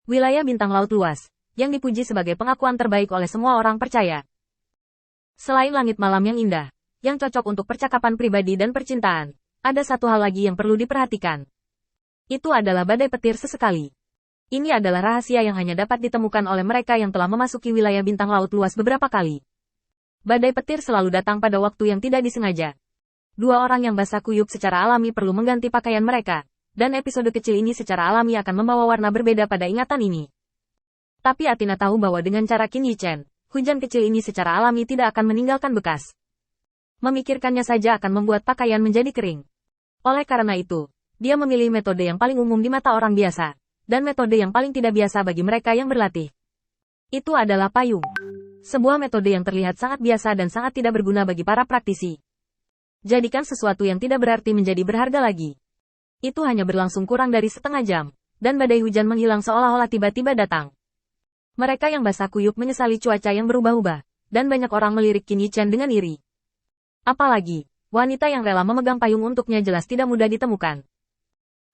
Wilayah bintang laut luas, yang dipuji sebagai pengakuan terbaik oleh semua orang percaya. Selain langit malam yang indah, yang cocok untuk percakapan pribadi dan percintaan, ada satu hal lagi yang perlu diperhatikan. Itu adalah badai petir sesekali. Ini adalah rahasia yang hanya dapat ditemukan oleh mereka yang telah memasuki wilayah bintang laut luas beberapa kali. Badai petir selalu datang pada waktu yang tidak disengaja. Dua orang yang basah kuyup secara alami perlu mengganti pakaian mereka, dan episode kecil ini secara alami akan membawa warna berbeda pada ingatan ini. Tapi Athena tahu bahwa dengan cara Qin Yichen, hujan kecil ini secara alami tidak akan meninggalkan bekas. Memikirkannya saja akan membuat pakaian menjadi kering. Oleh karena itu, dia memilih metode yang paling umum di mata orang biasa, dan metode yang paling tidak biasa bagi mereka yang berlatih. Itu adalah payung. Sebuah metode yang terlihat sangat biasa dan sangat tidak berguna bagi para praktisi. Jadikan sesuatu yang tidak berarti menjadi berharga lagi. Itu hanya berlangsung kurang dari setengah jam, dan badai hujan menghilang seolah-olah tiba-tiba datang. Mereka yang basah kuyup menyesali cuaca yang berubah-ubah, dan banyak orang melirik Qin Yichen dengan iri. Apalagi, wanita yang rela memegang payung untuknya jelas tidak mudah ditemukan.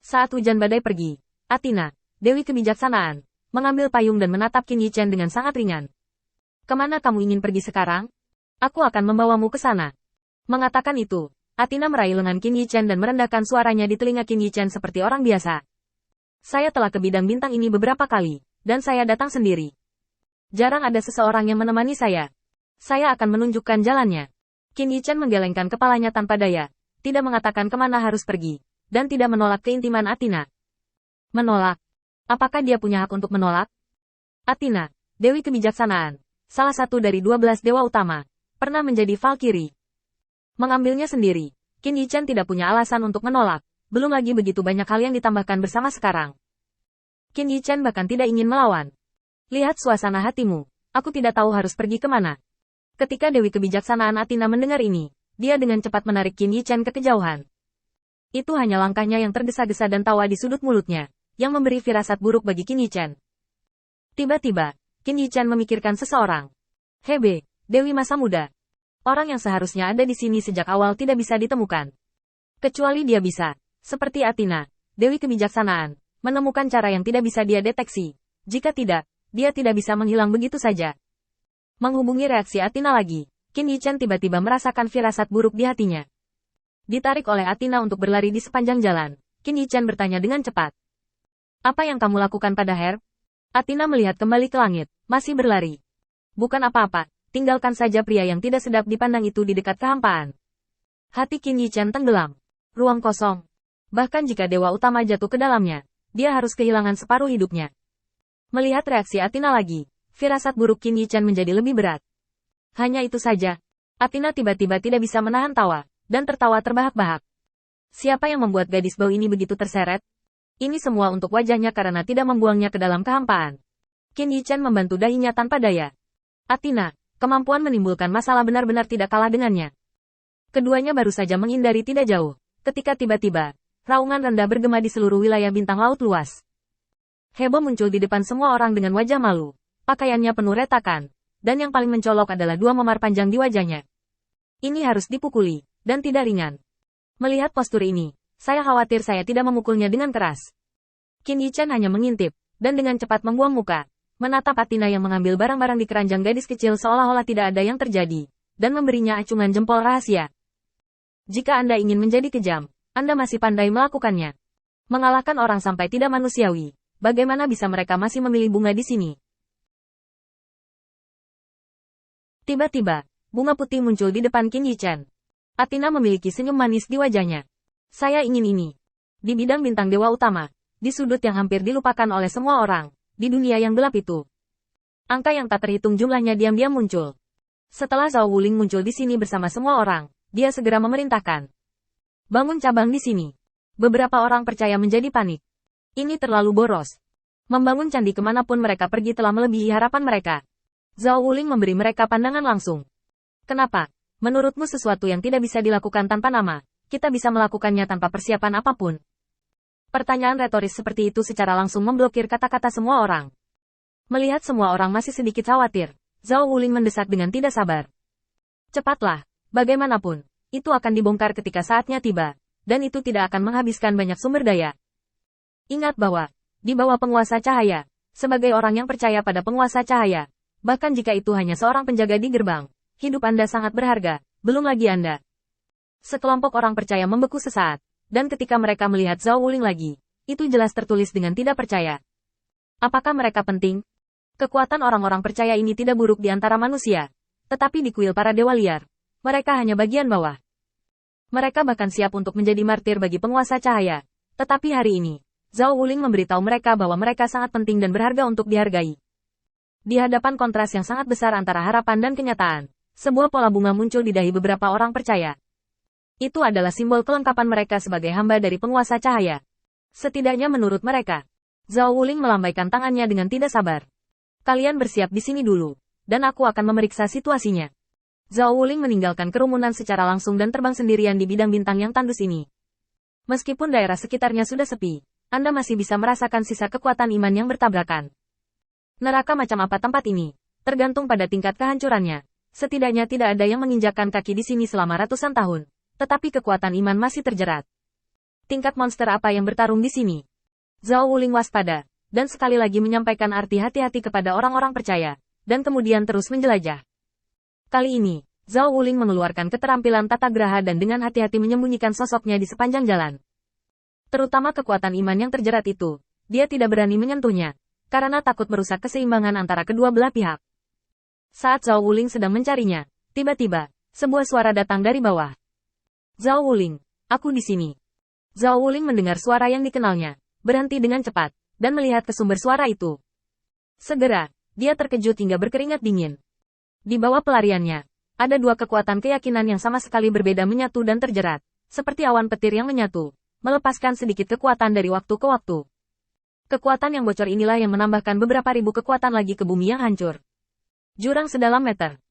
Saat hujan badai pergi, Athena, Dewi Kebijaksanaan, mengambil payung dan menatap Qin Yichen dengan sangat ringan. Kemana kamu ingin pergi sekarang? Aku akan membawamu ke sana. Mengatakan itu, Athena meraih lengan Qin Yichen dan merendahkan suaranya di telinga Qin Yichen seperti orang biasa. Saya telah ke bidang bintang ini beberapa kali, dan saya datang sendiri. Jarang ada seseorang yang menemani saya. Saya akan menunjukkan jalannya. Qin Yichen menggelengkan kepalanya tanpa daya, tidak mengatakan kemana harus pergi, dan tidak menolak keintiman Athena. Menolak? Apakah dia punya hak untuk menolak? Athena, Dewi Kebijaksanaan, salah satu dari 12 dewa utama, pernah menjadi Valkyrie. Mengambilnya sendiri, Qin Yichen tidak punya alasan untuk menolak, belum lagi begitu banyak hal yang ditambahkan bersama sekarang. Qin Yichen bahkan tidak ingin melawan. Lihat suasana hatimu, aku tidak tahu harus pergi kemana. Ketika Dewi Kebijaksanaan Athena mendengar ini, dia dengan cepat menarik Qin Yichen ke kejauhan. Itu hanya langkahnya yang tergesa-gesa dan tawa di sudut mulutnya, yang memberi firasat buruk bagi Qin Yichen. Tiba-tiba, Qin Yichen memikirkan seseorang. Hebe, Dewi masa muda. Orang yang seharusnya ada di sini sejak awal tidak bisa ditemukan. Kecuali dia bisa, seperti Athena, Dewi Kebijaksanaan, menemukan cara yang tidak bisa dia deteksi. Jika tidak, dia tidak bisa menghilang begitu saja. Menghubungi reaksi Athena lagi, Qin Yichen tiba-tiba merasakan firasat buruk di hatinya. Ditarik oleh Athena untuk berlari di sepanjang jalan, Qin Yichen bertanya dengan cepat. Apa yang kamu lakukan pada Her? Athena melihat kembali ke langit, masih berlari. Bukan apa-apa. Tinggalkan saja pria yang tidak sedap dipandang itu di dekat kehampaan. Hati Qin Yichen tenggelam. Ruang kosong. Bahkan jika dewa utama jatuh ke dalamnya, dia harus kehilangan separuh hidupnya. Melihat reaksi Athena lagi, firasat buruk Qin Yichen menjadi lebih berat. Hanya itu saja. Athena tiba-tiba tidak bisa menahan tawa, dan tertawa terbahak-bahak. Siapa yang membuat gadis bau ini begitu terseret? Ini semua untuk wajahnya karena tidak membuangnya ke dalam kehampaan. Qin Yichen membantu dahinya tanpa daya. Athena, kemampuan menimbulkan masalah benar-benar tidak kalah dengannya. Keduanya baru saja menghindari tidak jauh, ketika tiba-tiba, raungan rendah bergema di seluruh wilayah bintang laut luas. Hebo muncul di depan semua orang dengan wajah malu, pakaiannya penuh retakan, dan yang paling mencolok adalah dua memar panjang di wajahnya. Ini harus dipukuli, dan tidak ringan. Melihat postur ini, saya khawatir saya tidak memukulnya dengan keras. Qin Yichen hanya mengintip, dan dengan cepat membuang muka. Menatap Athena yang mengambil barang-barang di keranjang gadis kecil seolah-olah tidak ada yang terjadi, dan memberinya acungan jempol rahasia. Jika Anda ingin menjadi kejam, Anda masih pandai melakukannya. Mengalahkan orang sampai tidak manusiawi, bagaimana bisa mereka masih memilih bunga di sini? Tiba-tiba, bunga putih muncul di depan Qin Yichen. Athena memiliki senyum manis di wajahnya. Saya ingin ini. Di bidang bintang dewa utama, di sudut yang hampir dilupakan oleh semua orang. Di dunia yang gelap itu. Angka yang tak terhitung jumlahnya diam-diam muncul. Setelah Zhao Wuling muncul di sini bersama semua orang, dia segera memerintahkan. Bangun cabang di sini. Beberapa orang percaya menjadi panik. Ini terlalu boros. Membangun candi kemanapun mereka pergi telah melebihi harapan mereka. Zhao Wuling memberi mereka pandangan langsung. Kenapa? Menurutmu sesuatu yang tidak bisa dilakukan tanpa nama, kita bisa melakukannya tanpa persiapan apapun? Pertanyaan retoris seperti itu secara langsung memblokir kata-kata semua orang. Melihat semua orang masih sedikit khawatir, Zhao Wuling mendesak dengan tidak sabar. Cepatlah, bagaimanapun, itu akan dibongkar ketika saatnya tiba, dan itu tidak akan menghabiskan banyak sumber daya. Ingat bahwa, di bawah penguasa cahaya, sebagai orang yang percaya pada penguasa cahaya, bahkan jika itu hanya seorang penjaga di gerbang, hidup Anda sangat berharga, belum lagi Anda. Sekelompok orang percaya membeku sesaat, dan ketika mereka melihat Zhao Wuling lagi, itu jelas tertulis dengan tidak percaya. Apakah mereka penting? Kekuatan orang-orang percaya ini tidak buruk di antara manusia, tetapi di kuil para dewa liar, mereka hanya bagian bawah. Mereka bahkan siap untuk menjadi martir bagi penguasa cahaya. Tetapi hari ini, Zhao Wuling memberitahu mereka bahwa mereka sangat penting dan berharga untuk dihargai. Di hadapan kontras yang sangat besar antara harapan dan kenyataan, sebuah pola bunga muncul di dahi beberapa orang percaya. Itu adalah simbol kelengkapan mereka sebagai hamba dari penguasa cahaya. Setidaknya menurut mereka, Zhao Wuling melambaikan tangannya dengan tidak sabar. Kalian bersiap di sini dulu, dan aku akan memeriksa situasinya. Zhao Wuling meninggalkan kerumunan secara langsung dan terbang sendirian di bidang bintang yang tandus ini. Meskipun daerah sekitarnya sudah sepi, Anda masih bisa merasakan sisa kekuatan iman yang bertabrakan. Neraka macam apa tempat ini? Tergantung pada tingkat kehancurannya. Setidaknya tidak ada yang menginjakkan kaki di sini selama ratusan tahun, tetapi kekuatan iman masih terjerat. Tingkat monster apa yang bertarung di sini? Zhao Wuling waspada, dan sekali lagi menyampaikan arti hati-hati kepada orang-orang percaya, dan kemudian terus menjelajah. Kali ini, Zhao Wuling mengeluarkan keterampilan tata graha dan dengan hati-hati menyembunyikan sosoknya di sepanjang jalan. Terutama kekuatan iman yang terjerat itu, dia tidak berani menyentuhnya, karena takut merusak keseimbangan antara kedua belah pihak. Saat Zhao Wuling sedang mencarinya, tiba-tiba, sebuah suara datang dari bawah. Zhao Wuling, aku di sini. Zhao Wuling mendengar suara yang dikenalnya, berhenti dengan cepat, dan melihat ke sumber suara itu. Segera, dia terkejut hingga berkeringat dingin. Di bawah pelariannya, ada dua kekuatan keyakinan yang sama sekali berbeda menyatu dan terjerat, seperti awan petir yang menyatu, melepaskan sedikit kekuatan dari waktu ke waktu. Kekuatan yang bocor inilah yang menambahkan beberapa ribu kekuatan lagi ke bumi yang hancur. Jurang sedalam meter.